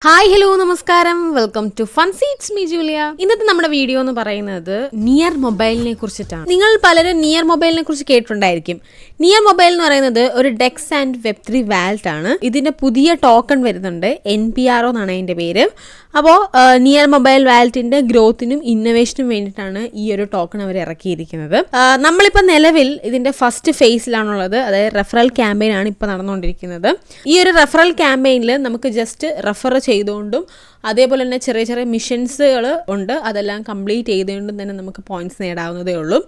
Hi hello നമസ്കാരം, welcome to fun seats me Julia. ഇന്നത്തെ നമ്മുടെ വീഡിയോ എന്ന് പറയുന്നത് നിയർ മൊബൈലിനെ കുറിച്ചിട്ടാണ്. നിങ്ങൾ പലരും നിയർ മൊബൈലിനെ കുറിച്ച് കേട്ടിട്ടുണ്ടായിരിക്കും. നിയർ മൊബൈൽ എന്ന് പറയുന്നത് ഒരു ഡെക്സ് ആൻഡ് വെബ്3 വാലറ്റ് ആണ്. ഇതിന്റെ പുതിയ ടോക്കൺ വരുന്നുണ്ട്, NPRO എന്നാണ് അതിന്റെ പേര്. അപ്പോൾ നിയർ മൊബൈൽ വാലറ്റിന്റെ ഗ്രോത്തിനും ഇന്നോവേഷനും വേണ്ടിയിട്ടാണ് ഈ ഒരു ടോക്കൺ അവർ ഇറക്കിയിരിക്കുന്നത്. നമ്മളിപ്പോൾ നിലവിൽ ഇതിന്റെ ഫസ്റ്റ് ഫേസിലാണുള്ളത്, അതായത് റെഫറൽ ക്യാമ്പയിൻ ആണ് ഇപ്പോൾ നടന്നുകൊണ്ടിരിക്കുന്നത്. ഈ ഒരു റെഫറൽ ക്യാമ്പയിനിൽ നമുക്ക് ജസ്റ്റ് റെഫർ ചെയ്തുകൊണ്ടും അതേപോലെ തന്നെ ചെറിയ ചെറിയ മിഷൻസുകൾ ഉണ്ട്, അതെല്ലാം കംപ്ലീറ്റ് ചെയ്തുകൊണ്ടും തന്നെ നമുക്ക് പോയിന്റ്സ് നേടാവുന്നതേ ഉള്ളൂ.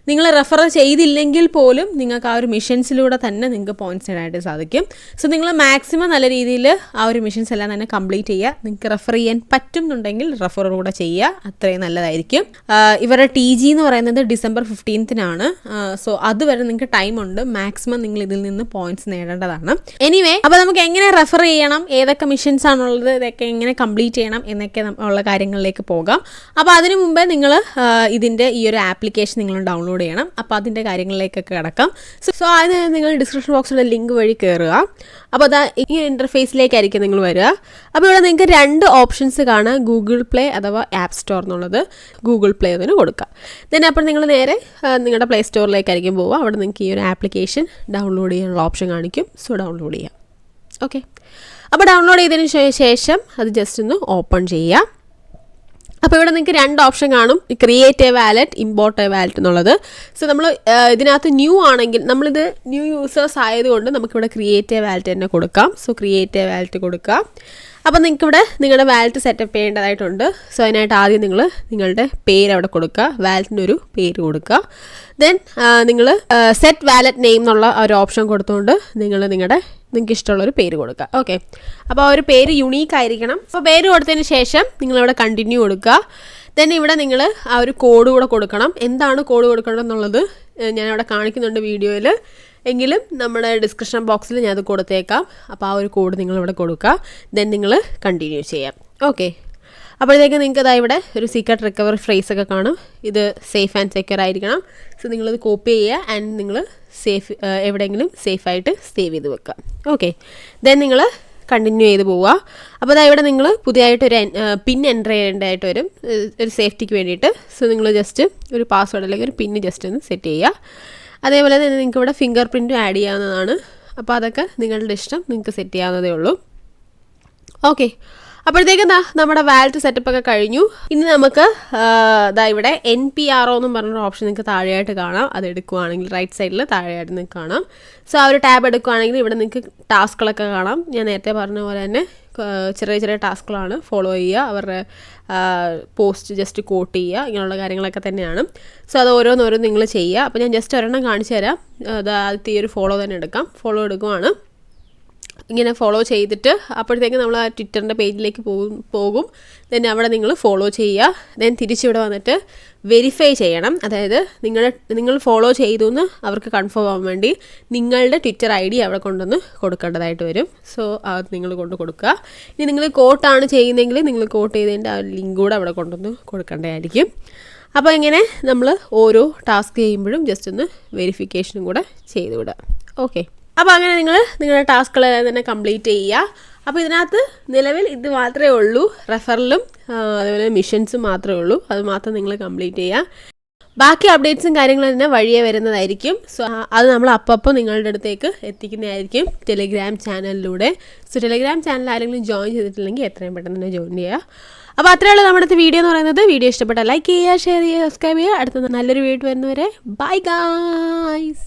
നിങ്ങൾ റെഫർ ചെയ്തില്ലെങ്കിൽ പോലും നിങ്ങൾക്ക് ആ ഒരു മിഷൻസിലൂടെ തന്നെ നിങ്ങൾക്ക് പോയിന്റ്സ് നേടാനായിട്ട് സാധിക്കും. സോ നിങ്ങൾ മാക്സിമം നല്ല രീതിയിൽ ആ ഒരു മിഷൻസ് എല്ലാം തന്നെ കംപ്ലീറ്റ് ചെയ്യുക. നിങ്ങൾക്ക് റെഫർ ചെയ്യാൻ പറ്റുന്നുണ്ടെങ്കിൽ റെഫർ കൂടെ ചെയ്യുക, അത്രയും നല്ലതായിരിക്കും. ഇവരുടെ TG എന്ന് പറയുന്നത് December 15-നാണ്. സോ അതുവരെ നിങ്ങൾക്ക് ടൈമുണ്ട്. മാക്സിമം നിങ്ങൾ ഇതിൽ നിന്ന് പോയിന്റ്സ് നേടേണ്ടതാണ്. എനിവേ, അപ്പോൾ നമുക്ക് എങ്ങനെ റെഫർ ചെയ്യണം, ഏതൊക്കെ മിഷൻസ് ആണുള്ളത്, ഇതൊക്കെ എങ്ങനെ കംപ്ലീറ്റ് ചെയ്യണം എന്നൊക്കെ ഉള്ള കാര്യങ്ങളിലേക്ക് പോകാം. അപ്പോൾ അതിനു മുമ്പേ നിങ്ങൾ ഇതിൻ്റെ ഈ ഒരു ആപ്ലിക്കേഷൻ നിങ്ങൾ ഡൗൺലോഡ് ചെയ്യണം. അപ്പോൾ അതിൻ്റെ കാര്യങ്ങളിലേക്കൊക്കെ കിടക്കാം. സോ അതിന് നിങ്ങൾ ഡിസ്ക്രിപ്ഷൻ ബോക്സിലെ ലിങ്ക് വഴി കയറുക. അപ്പോൾ അതാ ഈ ഇൻ്റർഫേസിലേക്കായിരിക്കും നിങ്ങൾ വരിക. അപ്പോൾ ഇവിടെ നിങ്ങൾക്ക് 2 ഓപ്ഷൻസ് കാണാം, ഗൂഗിൾ പ്ലേ അഥവാ ആപ്പ് സ്റ്റോർ എന്നുള്ളത്. ഗൂഗിൾ പ്ലേ അതിന് കൊടുക്കുക. ദെൻ അപ്പോൾ നിങ്ങൾ നേരെ നിങ്ങളുടെ പ്ലേ സ്റ്റോറിലേക്കായിരിക്കും പോവുക. അവിടെ നിങ്ങൾക്ക് ഈ ഒരു ആപ്ലിക്കേഷൻ ഡൗൺലോഡ് ചെയ്യാനുള്ള ഓപ്ഷൻ കാണിക്കും. സോ ഡൗൺലോഡ് ചെയ്യാം. ഓക്കെ, അപ്പോൾ ഡൗൺലോഡ് ചെയ്തതിന് ശേഷം അത് ജസ്റ്റ് ഒന്ന് ഓപ്പൺ ചെയ്യുക. അപ്പോൾ ഇവിടെ നിങ്ങൾക്ക് 2 ഓപ്ഷൻ കാണും, create a wallet, import a wallet എന്നുള്ളത്. സോ നമ്മൾ ഇതിനകത്ത് ന്യൂ ആണെങ്കിൽ, നമ്മളിത് ന്യൂ യൂസേഴ്സ് ആയതുകൊണ്ട് നമുക്കിവിടെ ക്രിയേറ്റ് എ വാലറ്റ് തന്നെ കൊടുക്കാം. സോ ക്രിയേറ്റ് എ വാലറ്റ് കൊടുക്കുക. അപ്പോൾ നിങ്ങൾക്കിവിടെ നിങ്ങളുടെ വാലറ്റ് സെറ്റപ്പ് ചെയ്യേണ്ടതായിട്ടുണ്ട്. സോ അതിനായിട്ട് ആദ്യം നിങ്ങൾ നിങ്ങളുടെ പേര് അവിടെ കൊടുക്കുക, വാലറ്റിനൊരു പേര് കൊടുക്കുക. ദെൻ നിങ്ങൾ സെറ്റ് വാലറ്റ് നെയിം എന്നുള്ള ഒരു ഓപ്ഷൻ കൊടുത്തുകൊണ്ട് നിങ്ങൾക്ക് ഇഷ്ടമുള്ളൊരു പേര് കൊടുക്കുക. ഓക്കെ, അപ്പോൾ ആ ഒരു പേര് യുണീക്ക് ആയിരിക്കണം. അപ്പോൾ പേര് കൊടുത്തതിന് ശേഷം നിങ്ങളിവിടെ കണ്ടിന്യൂ കൊടുക്കുക. ദെൻ ഇവിടെ നിങ്ങൾ ആ ഒരു കോഡ് കൂടെ കൊടുക്കണം. എന്താണ് കോഡ് കൊടുക്കണം എന്നുള്ളത് ഞാനിവിടെ കാണിക്കുന്നുണ്ട് വീഡിയോയിൽ, എങ്കിലും നമ്മുടെ ഡിസ്ക്രിപ്ഷൻ ബോക്സിൽ ഞാൻ അത് കൊടുത്തേക്കാം. അപ്പോൾ ആ ഒരു കോഡ് നിങ്ങളിവിടെ കൊടുക്കുക. ദെൻ നിങ്ങൾ കണ്ടിന്യൂ ചെയ്യാം. ഓക്കെ, അപ്പോഴത്തേക്ക് നിങ്ങൾക്ക് അതായത് ഇവിടെ ഒരു സീക്രട്ട് റിക്കവറി ഫ്രേസ് ഒക്കെ കാണും. ഇത് സേഫ് ആൻഡ് സെക്യൂർ ആയിരിക്കണം. സോ നിങ്ങളിത് കോപ്പി ചെയ്യുക ആൻഡ് നിങ്ങൾ എവിടെയെങ്കിലും സേഫായിട്ട് സേവ് ചെയ്ത് വെക്കുക. ഓക്കെ, ദെൻ നിങ്ങൾ കണ്ടിന്യൂ ചെയ്ത് പോവുക. അപ്പോൾ അതായത് ഇവിടെ നിങ്ങൾ പുതിയതായിട്ടൊരു പിൻ എൻ്റർ ചെയ്യേണ്ടതായിട്ട് വരും, ഒരു സേഫ്റ്റിക്ക് വേണ്ടിയിട്ട്. സോ നിങ്ങൾ ജസ്റ്റ് ഒരു പാസ്വേഡ് അല്ലെങ്കിൽ ഒരു പിന്ന് ജസ്റ്റ് ഒന്ന് സെറ്റ് ചെയ്യുക. അതേപോലെ തന്നെ നിങ്ങൾക്ക് ഇവിടെ ഫിംഗർ പ്രിൻറ്റും ആഡ് ചെയ്യാവുന്നതാണ്. അപ്പോൾ അതൊക്കെ നിങ്ങളുടെ ഇഷ്ടം, നിങ്ങൾക്ക് സെറ്റ് ചെയ്യാവുന്നതേ ഉള്ളൂ. ഓക്കെ, അപ്പോഴത്തേക്കും നമ്മുടെ വാലറ്റ് സെറ്റപ്പ് ഒക്കെ കഴിഞ്ഞു. ഇനി നമുക്ക് ഇവിടെ NPRO എന്നും പറഞ്ഞൊരു ഓപ്ഷൻ നിങ്ങൾക്ക് താഴെയായിട്ട് കാണാം. അത് എടുക്കുകയാണെങ്കിൽ റൈറ്റ് സൈഡിൽ താഴെയായിട്ട് നിങ്ങൾക്ക് കാണാം. സോ ആ ഒരു ടാബ് എടുക്കുകയാണെങ്കിൽ ഇവിടെ നിങ്ങൾക്ക് ടാസ്കുകളൊക്കെ കാണാം. ഞാൻ നേരത്തെ പറഞ്ഞ പോലെ തന്നെ ചെറിയ ചെറിയ ടാസ്കുകളാണ്. ഫോളോ ചെയ്യുക, അവരുടെ പോസ്റ്റ് ജസ്റ്റ് കോട്ട് ചെയ്യുക, ഇങ്ങനെയുള്ള കാര്യങ്ങളൊക്കെ തന്നെയാണ്. സോ അത് ഓരോന്നോരോന്ന് നിങ്ങൾ ചെയ്യുക. അപ്പോൾ ഞാൻ ജസ്റ്റ് ഒരെണ്ണം കാണിച്ചു തരാം. അത് ആദ്യത്തെ ഈ ഒരു ഫോളോ തന്നെ എടുക്കാം. ഫോളോ എടുക്കുവാണ്. ഇങ്ങനെ ഫോളോ ചെയ്തിട്ട് അപ്പോഴത്തേക്ക് നമ്മൾ ആ ട്വിറ്ററിൻ്റെ പേജിലേക്ക് പോകും. ദെൻ അവിടെ നിങ്ങൾ ഫോളോ ചെയ്യുക. ദെൻ തിരിച്ചിവിടെ വന്നിട്ട് വെരിഫൈ ചെയ്യണം. അതായത് നിങ്ങൾ ഫോളോ ചെയ്തു എന്ന് അവർക്ക് കൺഫേം ആവാൻ വേണ്ടി നിങ്ങളുടെ ട്വിറ്റർ ID അവിടെ കൊണ്ടുവന്ന് കൊടുക്കേണ്ടതായിട്ട് വരും. സോ അത് നിങ്ങൾ കൊണ്ട് കൊടുക്കുക. ഇനി നിങ്ങൾ കോട്ടാണ് ചെയ്യുന്നതെങ്കിൽ നിങ്ങൾ കോട്ട് ചെയ്തതിൻ്റെ ആ ലിങ്ക് കൂടെ അവിടെ കൊണ്ടുവന്ന് കൊടുക്കേണ്ടതായിരിക്കും. അപ്പോൾ ഇങ്ങനെ നമ്മൾ ഓരോ ടാസ്ക് ചെയ്യുമ്പോഴും ജസ്റ്റ് ഒന്ന് വെരിഫിക്കേഷനും കൂടെ ചെയ്ത് വിടുക. ഓക്കെ, അപ്പോൾ അങ്ങനെ നിങ്ങളുടെ ടാസ്കുകളെല്ലാം തന്നെ കംപ്ലീറ്റ് ചെയ്യുക. അപ്പോൾ ഇതിനകത്ത് നിലവിൽ ഇത് മാത്രമേ ഉള്ളൂ, റെഫറലും അതുപോലെ മിഷൻസും മാത്രമേ ഉള്ളൂ. അത് മാത്രം നിങ്ങൾ കംപ്ലീറ്റ് ചെയ്യുക. ബാക്കി അപ്ഡേറ്റ്സും കാര്യങ്ങളും തന്നെ വഴിയേ വരുന്നതായിരിക്കും. സോ അത് നമ്മൾ അപ്പോൾ നിങ്ങളുടെ അടുത്തേക്ക് എത്തിക്കുന്നതായിരിക്കും ടെലിഗ്രാം ചാനലിലൂടെ. സോ ടെലിഗ്രാം ചാനൽ ആരെങ്കിലും ജോയിൻ ചെയ്തിട്ടില്ലെങ്കിൽ എത്രയും പെട്ടെന്ന് തന്നെ ജോയിൻ ചെയ്യുക. അപ്പോൾ അത്രയുള്ള നമ്മുടെ വീഡിയോ എന്ന് പറയുന്നത്. വീഡിയോ ഇഷ്ടപ്പെട്ടാൽ ലൈക്ക് ചെയ്യുക, ഷെയർ ചെയ്യുക, സബ്സ്ക്രൈബ് ചെയ്യുക. അടുത്ത നല്ലൊരു വീഡിയോ വരുന്നവരെ ബൈ ഗായ്സ്.